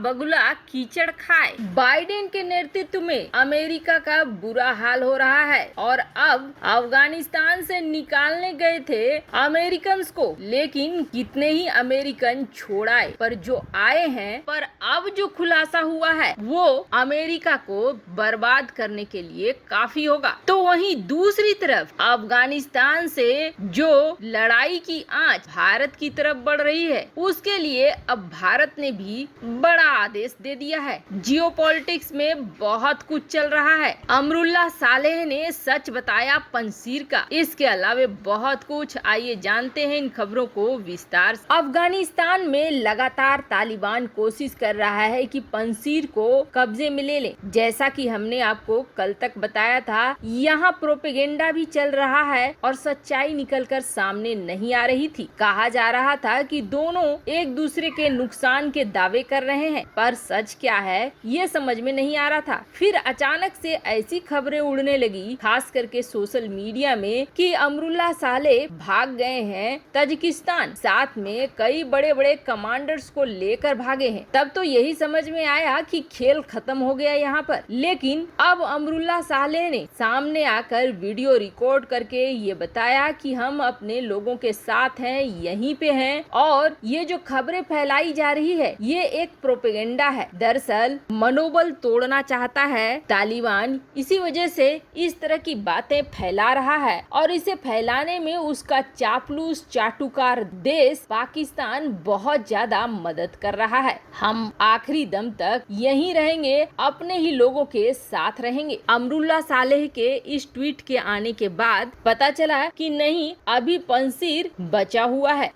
बगुला कीचड़ खाए। बाइडेन के नेतृत्व में अमेरिका का बुरा हाल हो रहा है और अब अफगानिस्तान से निकालने गए थे अमेरिकन को, लेकिन कितने ही अमेरिकन छोड़ आए, पर जो आए हैं, पर अब जो खुलासा हुआ है वो अमेरिका को बर्बाद करने के लिए काफी होगा। तो वहीं दूसरी तरफ अफगानिस्तान से जो लड़ाई की आंच भारत की तरफ बढ़ रही है, उसके लिए अब भारत ने भी बड़ा आदेश दे दिया है। जियोपॉलिटिक्स में बहुत कुछ चल रहा है। अमरुल्लाह सालेह ने सच बताया पंसीर का। इसके अलावा बहुत कुछ, आइए जानते हैं इन खबरों को विस्तार से। अफगानिस्तान में लगातार तालिबान कोशिश कर रहा है कि पंसीर को कब्जे में ले ले। जैसा कि हमने आपको कल तक बताया था, यहाँ प्रोपेगेंडा भी चल रहा है और सच्चाई निकलकर सामने नहीं आ रही थी। कहा जा रहा था कि दोनों एक दूसरे के नुकसान के दावे कर रहे हैं, पर सच क्या है ये समझ में नहीं आ रहा था। फिर अचानक से ऐसी खबरें उड़ने लगी, खास करके सोशल मीडिया में, कि अमरुल्लाह सालेह भाग गए हैं तजिकिस्तान, साथ में कई बड़े बड़े कमांडर्स को लेकर भागे हैं। तब तो यही समझ में आया कि खेल खत्म हो गया यहाँ पर। लेकिन अब अमरुल्लाह सालेह ने सामने आकर वीडियो रिकॉर्ड करके ये बताया कि हम अपने लोगों के साथ हैं, यहीं पे हैं, और ये जो खबरें फैलाई जा रही है ये एक प्रोपेगेंडा है। दरअसल मनोबल तोड़ना चाहता है तालिबान, इसी वजह से इस तरह की बातें फैला रहा है और इसे फैलाने में उसका चापलूस चाटुकार देश पाकिस्तान बहुत ज्यादा मदद कर रहा है। हम आखिरी दम तक यहीं रहेंगे, अपने ही लोगों के साथ रहेंगे। अमरुल्लाह सालेह के इस ट्वीट के आने के बाद पता चला कि नहीं, अभी पंसीर बचा हुआ है।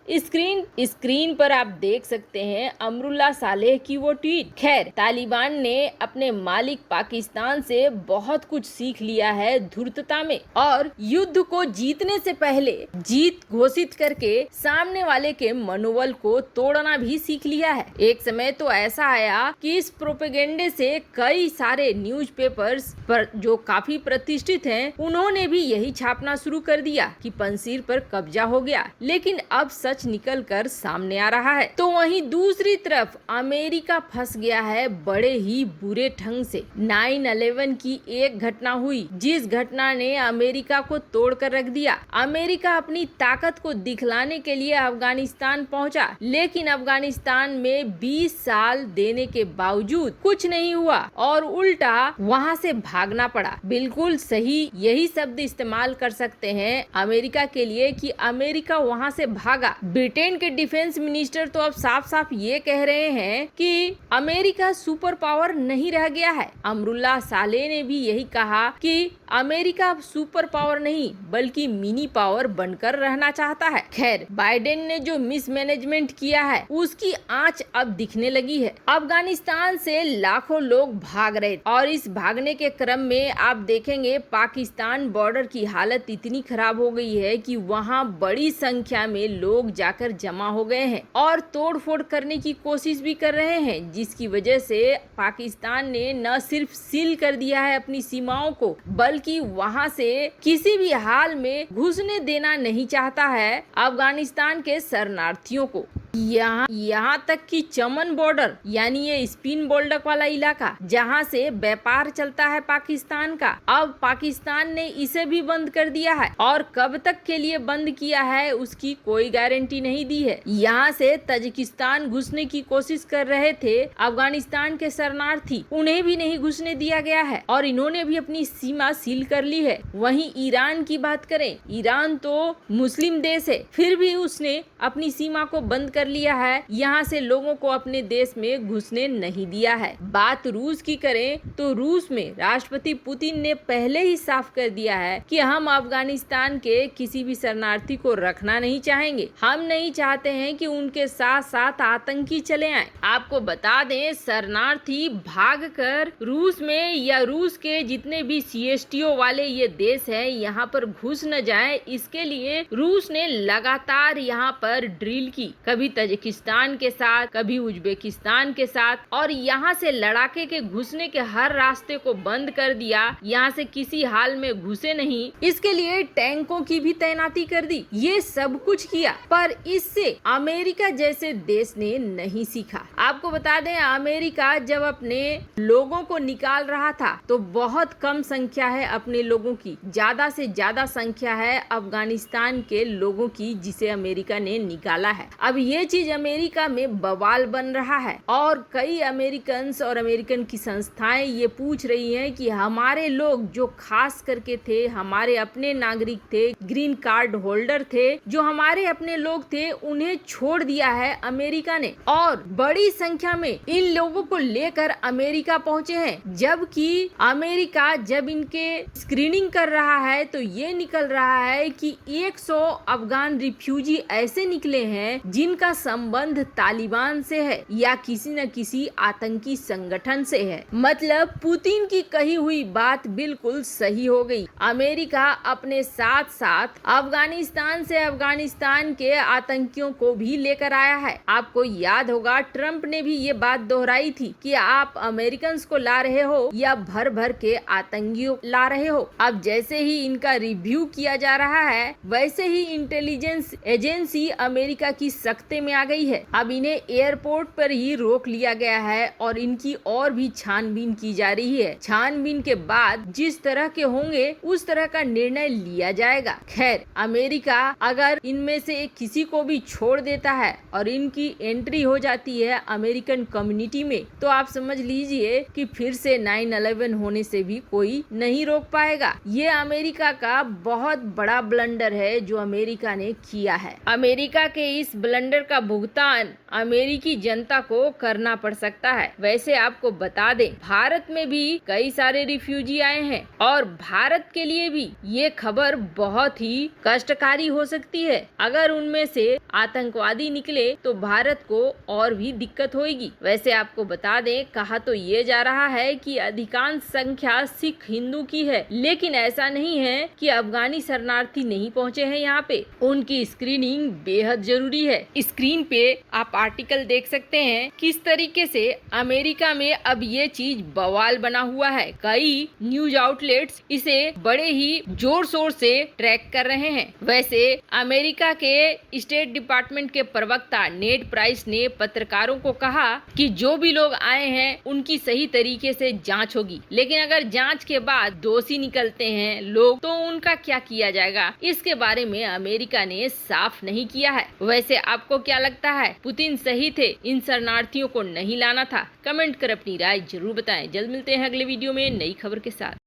स्क्रीन पर आप देख सकते हैं अमरुल्लाह सालेह की वो ट्वीट। खैर, तालिबान ने अपने मालिक पाकिस्तान से बहुत कुछ सीख लिया है धूर्तता में, और युद्ध को जीतने से पहले जीत घोषित करके सामने वाले के मनोबल को तोड़ना भी सीख लिया है। एक समय तो ऐसा आया कि इस प्रोपेगेंडे से कई सारे न्यूज़पेपर्स पर जो काफी प्रतिष्ठित हैं, उन्होंने भी यही छापना शुरू कर दिया कि पंसीर पर कब्जा हो गया। लेकिन अब सच निकल कर सामने आ रहा है। तो वहीं दूसरी तरफ अमेरिका फंस गया है बड़े ही बुरे ढंग से। 9/11 की एक घटना हुई, जिस घटना ने अमेरिका को तोड़ कर रख दिया। अमेरिका अपनी ताकत को दिखलाने के लिए अफगानिस्तान पहुंचा, लेकिन अफगानिस्तान में 20 साल देने के बावजूद कुछ नहीं हुआ और उल्टा वहां से भागना पड़ा। बिल्कुल सही यही शब्द इस्तेमाल कर सकते हैं अमेरिका के लिए कि अमेरिका वहां से भागा। ब्रिटेन के डिफेंस मिनिस्टर तो अब साफ साफ ये कह रहे हैं कि अमेरिका सुपर पावर नहीं रह गया है। अमरुल्लाह सालेह ने भी यही कहा कि अमेरिका सुपर पावर नहीं बल्कि मिनी पावर बनकर रहना चाहता है। खैर, बाइडेन ने जो मिसमैनेजमेंट किया है उसकी आंच अब दिखने लगी है। अफगानिस्तान से लाखों लोग भाग रहे और इस भागने के क्रम में आप देखेंगे पाकिस्तान बॉर्डर की हालत इतनी खराब हो गई है कि वहां बड़ी संख्या में लोग जाकर जमा हो गए हैं और तोड़फोड़ करने की कोशिश भी कर रहे हैं, जिसकी वजह से पाकिस्तान ने न सिर्फ सील कर दिया है अपनी सीमाओं को, बल्कि वहां से किसी भी हाल में घुसने देना नहीं चाहता है अफगानिस्तान के शरणार्थियों को। यहाँ तक कि चमन बॉर्डर यानी ये स्पिन बोल्डक वाला इलाका जहाँ से व्यापार चलता है पाकिस्तान का, अब पाकिस्तान ने इसे भी बंद कर दिया है और कब तक के लिए बंद किया है उसकी कोई गारंटी नहीं दी है। यहाँ से तजिकिस्तान घुसने की कोशिश कर रहे थे अफगानिस्तान के शरणार्थी, उन्हें भी नहीं घुसने दिया गया है और इन्होंने भी अपनी सीमा सील कर ली है। वहीं ईरान की बात करें, ईरान तो मुस्लिम देश है, फिर भी उसने अपनी सीमा को बंद कर लिया है, यहाँ से लोगों को अपने देश में घुसने नहीं दिया है। बात रूस की करें तो रूस में राष्ट्रपति पुतिन ने पहले ही साफ कर दिया है कि हम अफगानिस्तान के किसी भी शरणार्थी को रखना नहीं चाहेंगे। हम नहीं चाहते हैं कि उनके साथ साथ आतंकी चले आए। आपको बता दें, शरणार्थी भागकर रूस में या रूस के जितने भी CSTO वाले ये देश है यहाँ पर घुस न जाए, इसके लिए रूस ने लगातार यहाँ पर ड्रिल की। कभी कभी तजिकिस्तान के साथ, कभी उज्बेकिस्तान के साथ, और यहाँ से लड़ाके के घुसने के हर रास्ते को बंद कर दिया। यहाँ से किसी हाल में घुसे नहीं, इसके लिए टैंकों की भी तैनाती कर दी। ये सब कुछ किया, पर इससे अमेरिका जैसे देश ने नहीं सीखा। आपको बता दें, अमेरिका जब अपने लोगों को निकाल रहा था तो बहुत कम संख्या है अपने लोगों की, ज्यादा से ज्यादा संख्या है अफगानिस्तान के लोगों की जिसे अमेरिका ने निकाला है। अब ये चीज अमेरिका में बवाल बन रहा है और कई अमेरिकन और अमेरिकन की संस्थाएं ये पूछ रही हैं कि हमारे लोग जो खास करके थे, हमारे अपने नागरिक थे, ग्रीन कार्ड होल्डर थे, जो हमारे अपने लोग थे, उन्हें छोड़ दिया है अमेरिका ने और बड़ी संख्या में इन लोगों को लेकर अमेरिका पहुंचे हैं। जबकि अमेरिका जब इनके स्क्रीनिंग कर रहा है तो ये निकल रहा है कि 100 अफगान रिफ्यूजी ऐसे निकले हैं जिनका संबंध तालिबान से है या किसी न किसी आतंकी संगठन से है। मतलब पुतिन की कही हुई बात बिल्कुल सही हो गई। अमेरिका अपने साथ साथ अफगानिस्तान से अफगानिस्तान के आतंकियों को भी लेकर आया है। आपको याद होगा, ट्रंप ने भी ये बात दोहराई थी कि आप अमेरिकन को ला रहे हो या भर भर के आतंकियों ला रहे हो। अब जैसे ही इनका रिव्यू किया जा रहा है, वैसे ही इंटेलिजेंस एजेंसी अमेरिका की सख्ते में आ गई है। अब इन्हें एयरपोर्ट पर ही रोक लिया गया है और इनकी और भी छानबीन की जा रही है। छानबीन के बाद जिस तरह के होंगे उस तरह का निर्णय लिया जाएगा। खैर, अमेरिका अगर इनमें से किसी को भी छोड़ देता है और इनकी एंट्री हो जाती है अमेरिकन कम्युनिटी में, तो आप समझ लीजिए कि फिर से 9/11 होने से भी कोई नहीं रोक पाएगा। ये अमेरिका का बहुत बड़ा ब्लंडर है जो अमेरिका ने किया है। अमेरिका के इस ब्लंडर का भुगतान अमेरिकी जनता को करना पड़ सकता है। वैसे आपको बता दें, भारत में भी कई सारे रिफ्यूजी आए हैं और भारत के लिए भी ये खबर बहुत ही कष्टकारी हो सकती है। अगर उनमें से आतंकवादी निकले तो भारत को और भी दिक्कत होगी। वैसे आपको बता दें, कहा तो ये जा रहा है कि अधिकांश संख्या सिख हिंदू की है, लेकिन ऐसा नहीं है कि अफगानी शरणार्थी नहीं पहुंचे हैं यहाँ पे। उनकी स्क्रीनिंग बेहद जरूरी है। स्क्रीन पे आप आर्टिकल देख सकते हैं किस तरीके से अमेरिका में अब ये चीज बवाल बना हुआ है। कई न्यूज आउटलेट्स इसे बड़े ही जोर शोर से ट्रैक कर रहे हैं। वैसे अमेरिका के स्टेट डिपार्टमेंट के प्रवक्ता नेड प्राइस ने पत्रकारों को कहा कि जो भी लोग आए हैं उनकी सही तरीके से जांच होगी, लेकिन अगर जांच के बाद दोषी निकलते हैं लोग तो उनका क्या किया जाएगा, इसके बारे में अमेरिका ने साफ नहीं किया है। वैसे आपको क्या लगता है, पुतिन सही थे, इन शरणार्थियों को नहीं लाना था? कमेंट कर अपनी राय जरूर बताएं। जल्द मिलते हैं अगले वीडियो में नई खबर के साथ।